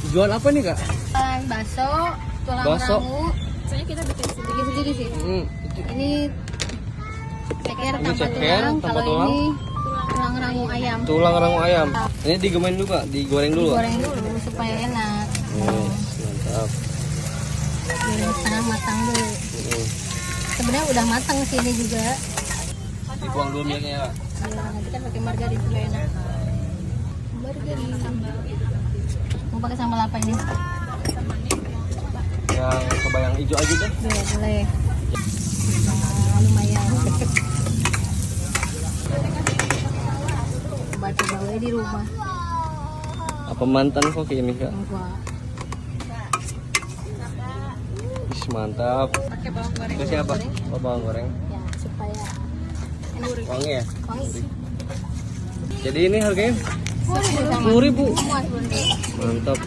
Jual apa nih kak? Bakso, tulang Bakso. rangu. Soalnya kita bikin sendiri sih. Ini ceker Ini tanpa ceker tulang. tanpa Kalau tulang. ini tulang rangu ayam. Tulang rangu ayam. Ini digemain juga, digoreng dulu. Goreng dulu supaya enak. Mantap. Goreng setengah matang dulu. Sebenarnya udah matang sih ini juga. Dibuang dulu minyaknya ya kak. Ya, nanti kan pakai margarin supaya enak. Margarin. Mau pakai sambal apa ini? Yang kebayang hijau aja deh. Boleh. Nah, lumayan. Coba di rumah. Apa mantan kok ini kak? Enggak. Ih, mantap. Pakai bawang goreng. Itu siapa? Oh, bawang goreng. Ya, supaya enak. Wangi ya? Wangi. Jadi ini harganya 10.000 sama. 10.000. Semua 10.000. Mantap.